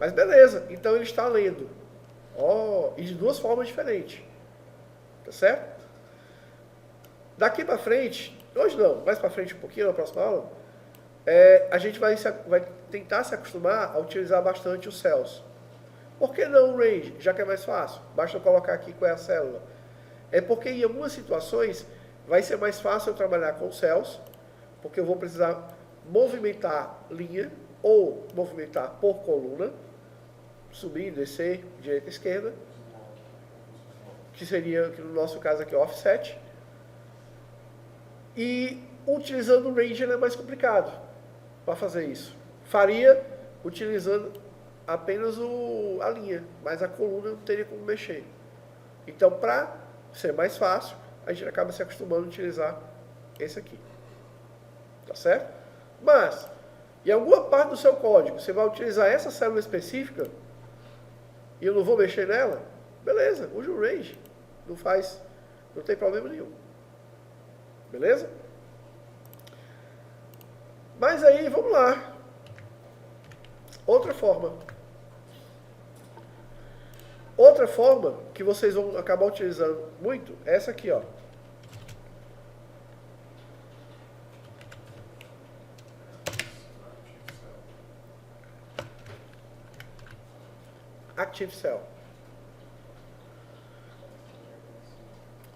Mas beleza, então ele está lendo. E de duas formas diferentes. Tá certo? Daqui para frente, hoje não, mais para frente um pouquinho, na próxima aula, a gente vai tentar se acostumar a utilizar bastante os cells. Por que não o range, já que é mais fácil? Basta eu colocar aqui qual é a célula. É porque em algumas situações vai ser mais fácil eu trabalhar com cells, porque eu vou precisar movimentar linha ou movimentar por coluna, subir, descer, direita e esquerda, que seria, que no nosso caso aqui, offset. E utilizando o range é mais complicado para fazer isso. Faria utilizando apenas a linha, mas a coluna não teria como mexer. Então, para ser mais fácil, a gente acaba se acostumando a utilizar esse aqui. Tá certo? Mas, em alguma parte do seu código, você vai utilizar essa célula específica e eu não vou mexer nela, beleza, use o range. Não tem problema nenhum. Beleza? Mas aí, vamos lá. Outra forma que vocês vão acabar utilizando muito é essa aqui, ó. Active Cell.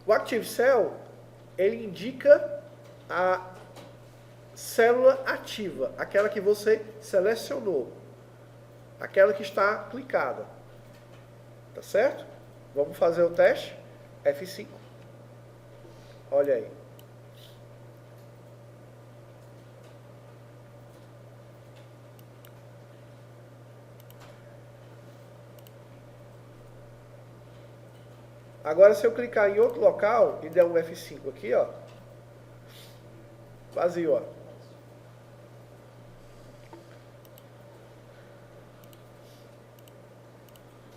O Active Cell, ele indica a célula ativa, aquela que você selecionou, aquela que está clicada. Tá certo? Vamos fazer o teste. F5. Olha aí. Agora, se eu clicar em outro local e der um F5 aqui, ó, vazio, ó.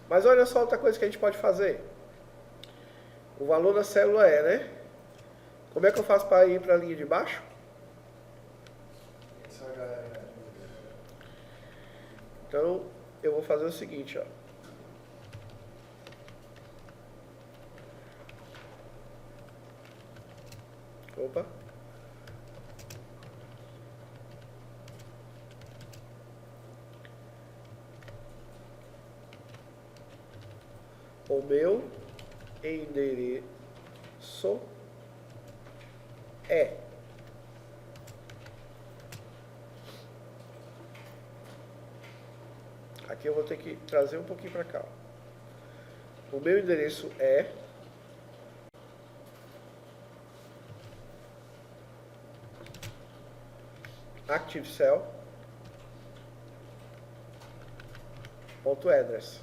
Mas olha só outra coisa que a gente pode fazer. O valor da célula né? Como é que eu faço para ir para a linha de baixo? Então, eu vou fazer o seguinte, ó. Opa. O meu endereço é. Aqui eu vou ter que trazer um pouquinho para cá. O meu endereço é. Active Cell. .address.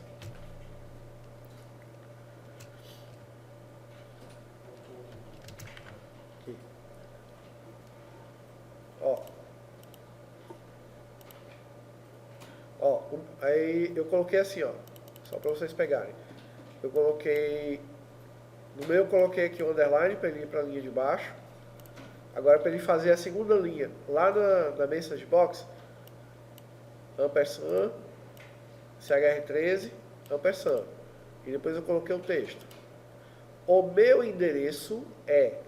Aqui. Aí eu coloquei assim, ó, só para vocês pegarem. Eu coloquei, no meu eu coloquei aqui o underline para ele ir para a linha de baixo. Agora para ele fazer a segunda linha, lá na message box, ampersand, chr13, ampersand. E depois eu coloquei o texto. O meu endereço é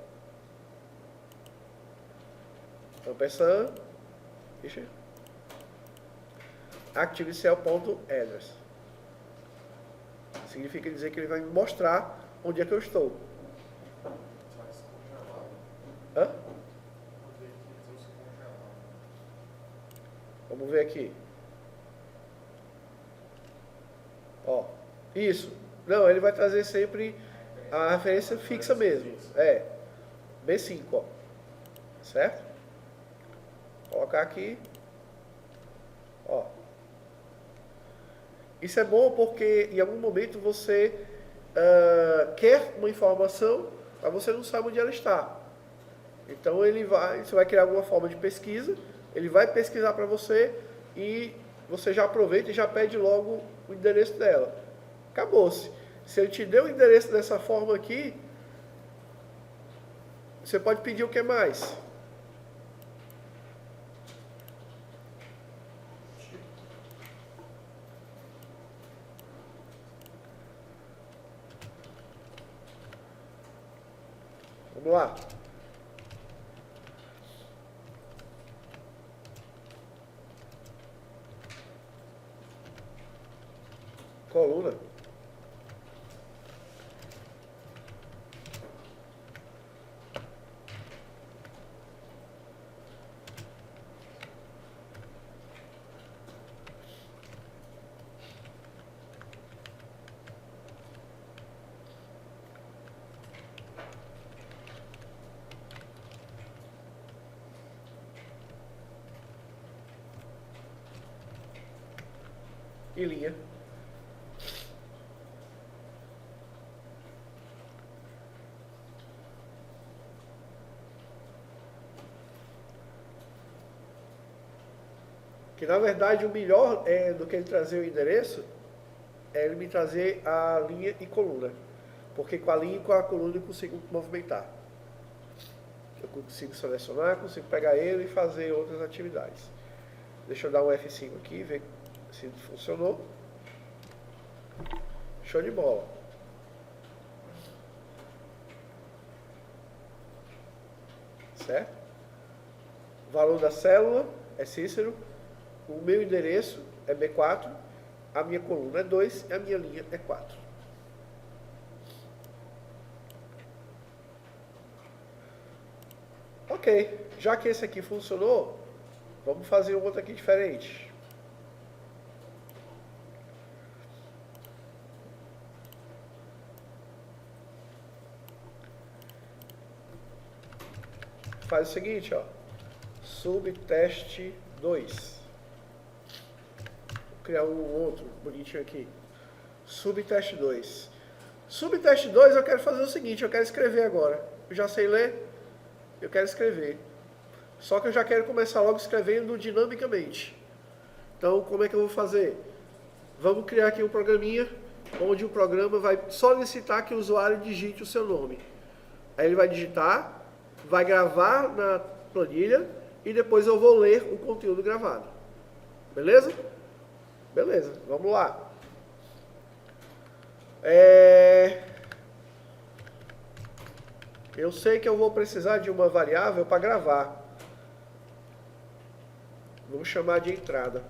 ampersand, ActiveCell.address. Significa dizer que ele vai me mostrar onde é que eu estou. Hã? Vamos ver aqui. Ó, isso. Não, ele vai trazer sempre a referência fixa mesmo. B5, ó. Certo? Vou colocar aqui. Ó. Isso é bom porque em algum momento você quer uma informação, mas você não sabe onde ela está. Então você vai criar alguma forma de pesquisa, ele vai pesquisar para você e você já aproveita e já pede logo o endereço dela. Acabou-se. Se ele te deu o endereço dessa forma aqui, você pode pedir o que mais? Vamos lá. Coluna. E linha. Que na verdade o melhor do que ele trazer o endereço é ele me trazer a linha e coluna. Porque com a linha e com a coluna eu consigo movimentar. Eu consigo selecionar, consigo pegar ele e fazer outras atividades. Deixa eu dar um F5 aqui, ver se funcionou. Show de bola. Certo? O valor da célula é Cícero. O meu endereço é B4. A minha coluna é 2 e a minha linha é 4. Ok. Já que esse aqui funcionou, vamos fazer um outro aqui diferente. Faz o seguinte, ó. Subteste 2. Vou criar um outro bonitinho aqui. Subteste 2. Subteste 2 eu quero fazer o seguinte, eu quero escrever agora. Eu já sei ler, eu quero escrever. Só que eu já quero começar logo escrevendo dinamicamente. Então, como é que eu vou fazer? Vamos criar aqui um programinha, onde o programa vai solicitar que o usuário digite o seu nome. Aí ele vai digitar, vai gravar na planilha e depois eu vou ler o conteúdo gravado. Beleza? Beleza, vamos lá. Eu sei que eu vou precisar de uma variável para gravar. Vamos chamar de entrada.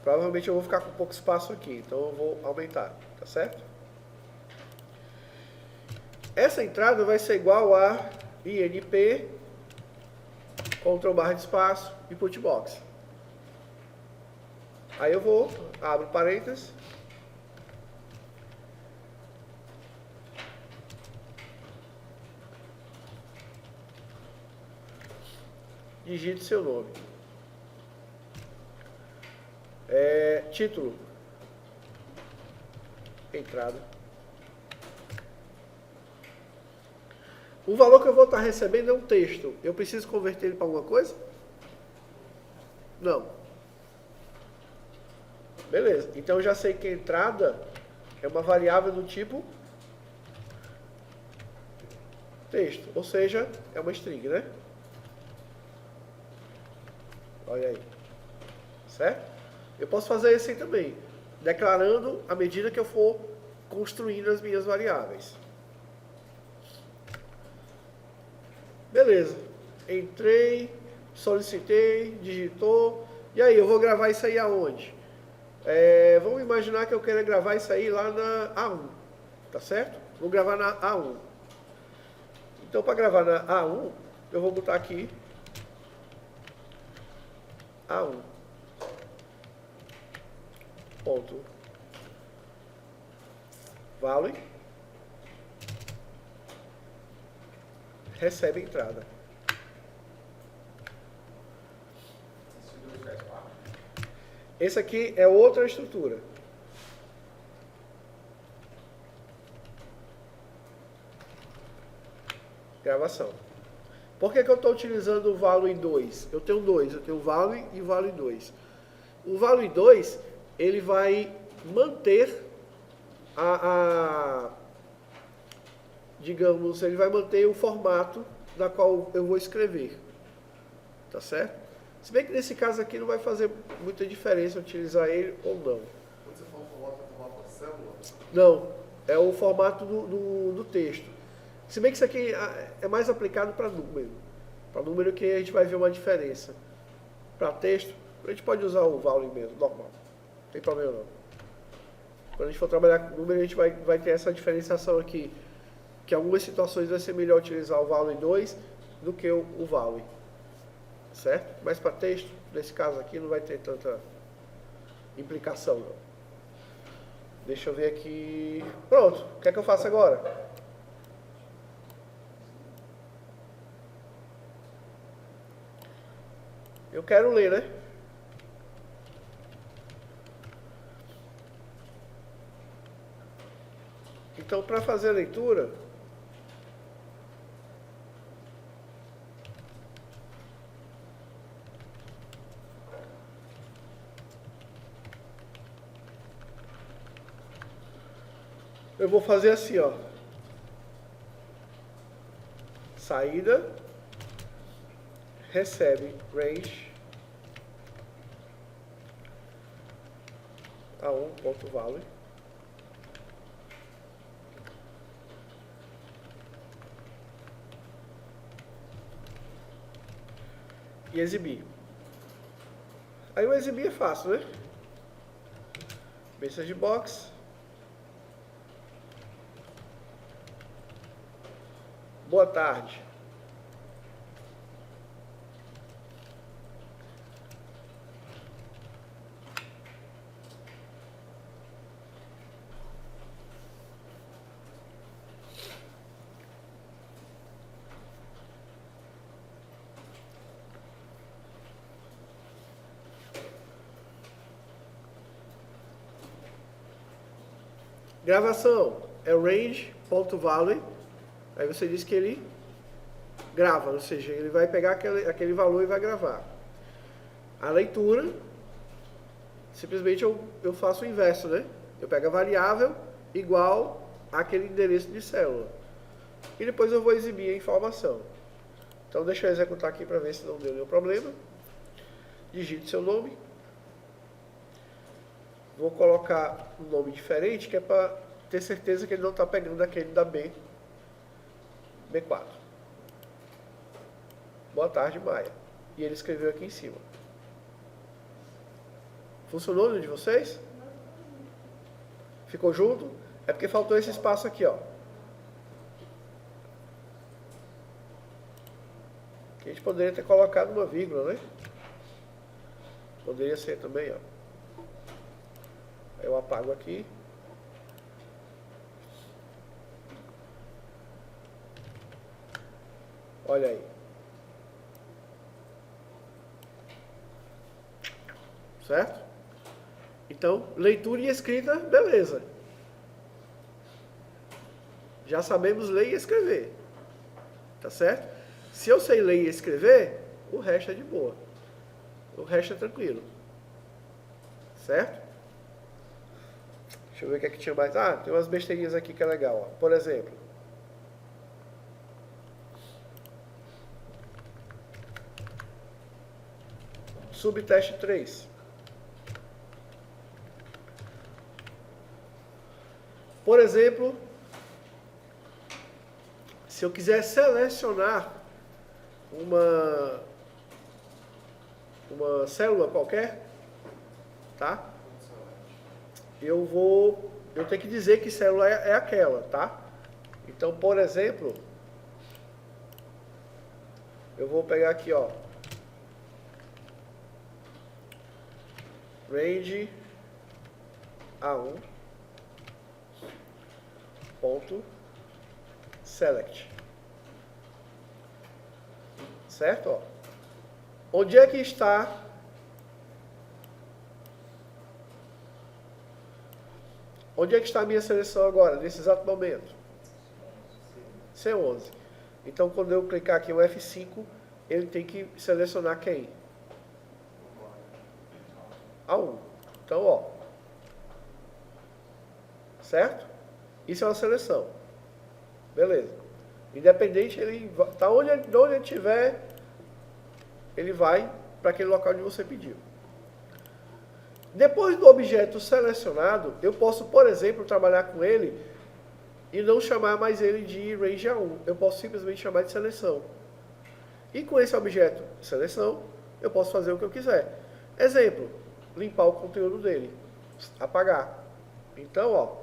Provavelmente eu vou ficar com pouco espaço aqui, então eu vou aumentar, tá certo? Essa entrada vai ser igual a INP, Ctrl barra de espaço, input box. Aí eu vou, abro parênteses. Digite seu nome. Título. Entrada. O valor que eu vou estar recebendo é um texto. Eu preciso converter ele para alguma coisa? Não. Beleza. Então eu já sei que a entrada é uma variável do tipo texto. Ou seja, é uma string, né? Olha aí. Certo? Eu posso fazer isso aí também. Declarando à medida que eu for construindo as minhas variáveis. Beleza. Entrei, solicitei, digitou. E aí, eu vou gravar isso aí aonde? Vamos imaginar que eu queira gravar isso aí lá na A1. Tá certo? Vou gravar na A1. Então, para gravar na A1, eu vou botar aqui A1. Ponto. Value. Recebe entrada. Esse aqui é outra estrutura. Gravação. Por que eu estou utilizando o value 2? Eu tenho dois. Eu tenho o value e o value 2. O value 2, ele vai manter digamos, ele vai manter o formato da qual eu vou escrever. Tá certo? Se bem que nesse caso aqui não vai fazer muita diferença utilizar ele ou não. Quando você falou formato, vai tomar por célula? Não. é o formato do texto. Se bem que isso aqui é mais aplicado para número. Para número que a gente vai ver uma diferença. Para texto, a gente pode usar o Volume mesmo, normal. Não tem problema não. Quando a gente for trabalhar com número, a gente vai ter essa diferenciação aqui. Que em algumas situações vai ser melhor utilizar o Volume 2 do que o Volume. Certo? Mas para texto, nesse caso aqui, não vai ter tanta implicação não. Deixa eu ver aqui. Pronto. O que é que eu faço agora? Eu quero ler, né? Então, para fazer a leitura, eu vou fazer assim, ó. Saída, recebe range A1.value e exibir. Aí o exibir é fácil, né? Message box. Boa tarde. Gravação é range.value. Aí você diz que ele grava, ou seja, ele vai pegar aquele valor e vai gravar. A leitura, simplesmente eu faço o inverso, né? Eu pego a variável igual àquele endereço de célula. E depois eu vou exibir a informação. Então deixa eu executar aqui para ver se não deu nenhum problema. Digite seu nome. Vou colocar um nome diferente, que é para ter certeza que ele não está pegando aquele da B4. Boa tarde, Maia. E ele escreveu aqui em cima. Funcionou no de vocês? Ficou junto? É porque faltou esse espaço aqui, ó. Que a gente poderia ter colocado uma vírgula, né? Poderia ser também, ó. Eu apago aqui. Olha aí. Certo? Então, leitura e escrita, beleza. Já sabemos ler e escrever. Tá certo? Se eu sei ler e escrever, o resto é de boa. O resto é tranquilo. Certo? Deixa eu ver o que é que tinha mais. Ah, tem umas besteirinhas aqui que é legal. Ó. Por exemplo. Subteste 3. Por exemplo, se eu quiser selecionar uma célula qualquer, tá? Eu tenho que dizer que célula é aquela, tá? Então, por exemplo, eu vou pegar aqui, ó, range A1 ponto select, certo? Ó. Onde é que está a minha seleção agora, nesse exato momento? C11. Então, quando eu clicar aqui no F5, ele tem que selecionar quem? A1. Então, ó. Certo? Isso é uma seleção. Beleza. Independente, ele tá onde ele estiver, ele vai para aquele local onde você pediu. Depois do objeto selecionado, eu posso, por exemplo, trabalhar com ele e não chamar mais ele de range A1. Eu posso simplesmente chamar de seleção. E com esse objeto seleção, eu posso fazer o que eu quiser. Exemplo, limpar o conteúdo dele, apagar. Então, ó,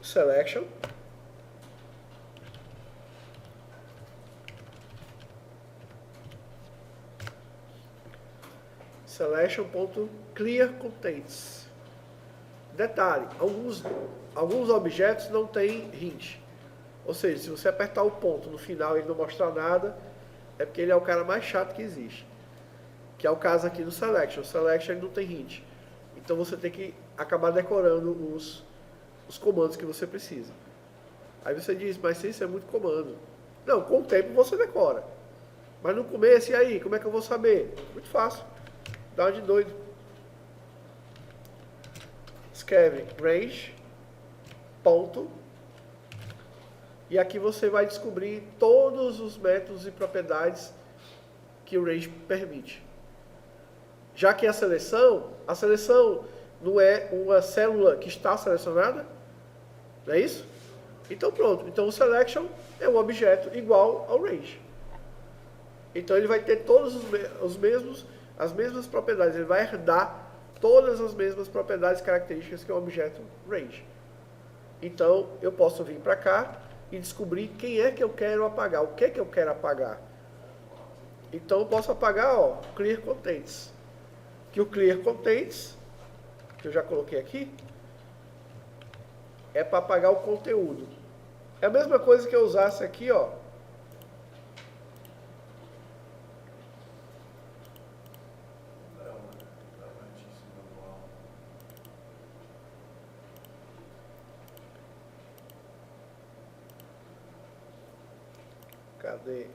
selection, selection.clearContents. Detalhe, alguns objetos não têm hint. Ou seja, se você apertar o ponto no final e ele não mostrar nada, é porque ele é o cara mais chato que existe. Que é o caso aqui do selection. O selection ele não tem hint. Então você tem que acabar decorando os comandos que você precisa. Aí você diz, mas isso é muito comando. Não, com o tempo você decora. Mas no começo, e aí? Como é que eu vou saber? Muito fácil. Dá uma de doido. Escreve range, ponto. E aqui você vai descobrir todos os métodos e propriedades que o range permite. Já que a seleção não é uma célula que está selecionada, não é isso? Então pronto, então o selection é um objeto igual ao range. Então ele vai ter todos as mesmas propriedades, ele vai herdar todas as mesmas propriedades e características que o objeto range. Então eu posso vir para cá e descobrir quem é que eu quero apagar, o que é que eu quero apagar. Então eu posso apagar, ó, clear contents. Que o clear contents, que eu já coloquei aqui, é para apagar o conteúdo. É a mesma coisa que eu usasse aqui, ó. Cadê?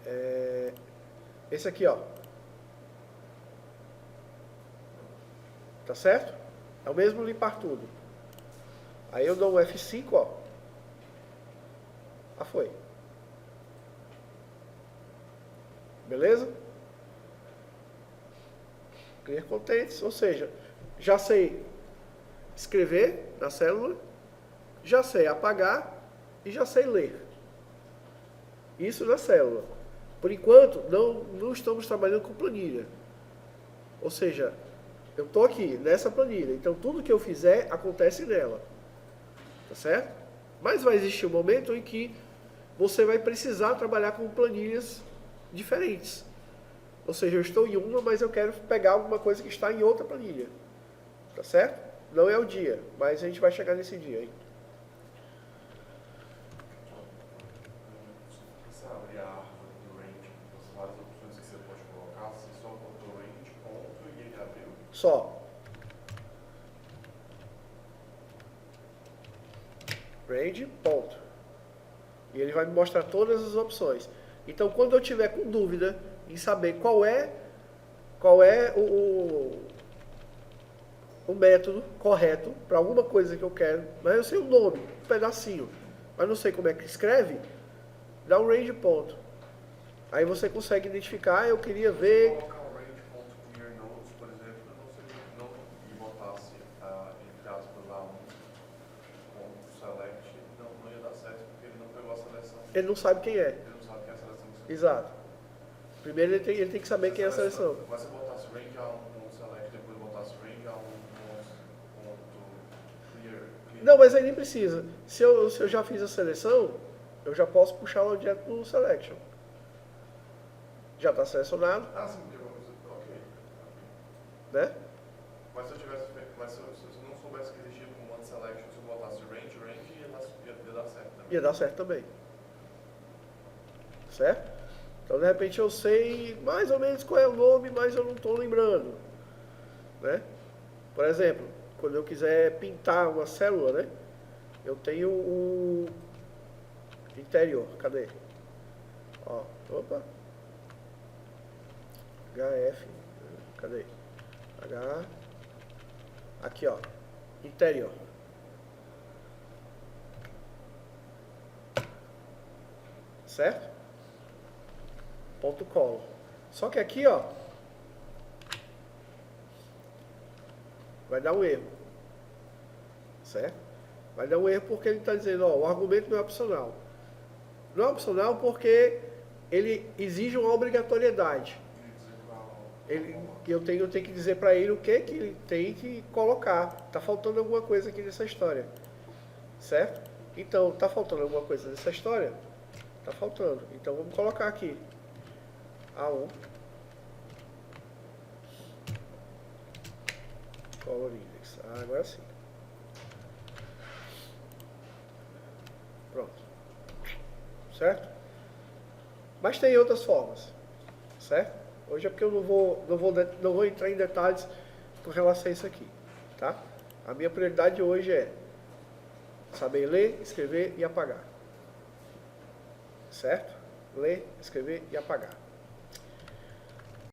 Esse aqui, ó. Tá certo? É o mesmo limpar tudo. Aí eu dou um F5, ó. Ah, foi. Beleza? Clear contents, ou seja, já sei escrever na célula, já sei apagar e já sei ler. Isso na célula. Por enquanto, não estamos trabalhando com planilha. Ou seja, eu estou aqui nessa planilha, então tudo que eu fizer acontece nela. Tá certo? Mas vai existir um momento em que você vai precisar trabalhar com planilhas diferentes. Ou seja, eu estou em uma, mas eu quero pegar alguma coisa que está em outra planilha. Tá certo? Não é o dia, mas a gente vai chegar nesse dia aí. Você abre a árvore do range, as várias opções que você pode colocar, você só botou range, ponto e ele abriu? Só. Range, ponto. E ele vai me mostrar todas as opções. Então, quando eu tiver com dúvida em saber qual é o método correto para alguma coisa que eu quero, mas eu sei o nome, um pedacinho, mas não sei como é que escreve, dá um range ponto. Aí você consegue identificar, eu queria ver... Se colocar o range ponto clear notes, por exemplo, e botasse, entre aspas, lá ponto select, não ia dar certo, porque ele não pegou a seleção. Ele não sabe quem é. Ele não sabe quem é a seleção que você Exato. Primeiro ele tem que saber quem é a seleção. Mas se botasse range A1 select, depois botasse range A1 ponto clear. Não, mas aí nem precisa. Se eu já fiz a seleção, eu já posso puxar o objeto no selection. Já está selecionado, Ah, sim, ok. né? Mas se eu tivesse feito, mas se eu não soubesse que existia comando selection, se eu botasse range ia dar certo também. Ia dar certo também. Certo? Então, de repente, eu sei mais ou menos qual é o nome, mas eu não estou lembrando. Né? Por exemplo, quando eu quiser pintar uma célula, né? Eu tenho o interior. Cadê? Ó, opa. HF. Cadê? H. Aqui, ó. Interior. Certo? Ponto colo. Só que aqui, ó, vai dar um erro. Certo? Vai dar um erro porque ele está dizendo, ó, o argumento não é opcional. Não é opcional porque ele exige uma obrigatoriedade. Eu tenho que dizer para ele o que ele tem que colocar. Está faltando alguma coisa aqui nessa história. Certo? Então, está faltando alguma coisa nessa história? Está faltando. Então, vamos colocar aqui. A1. Color index. Agora sim. Pronto. Certo? Mas tem outras formas. Certo? Hoje é porque eu não vou entrar em detalhes com relação a isso aqui. Tá? A minha prioridade hoje é saber ler, escrever e apagar. Certo? Ler, escrever e apagar.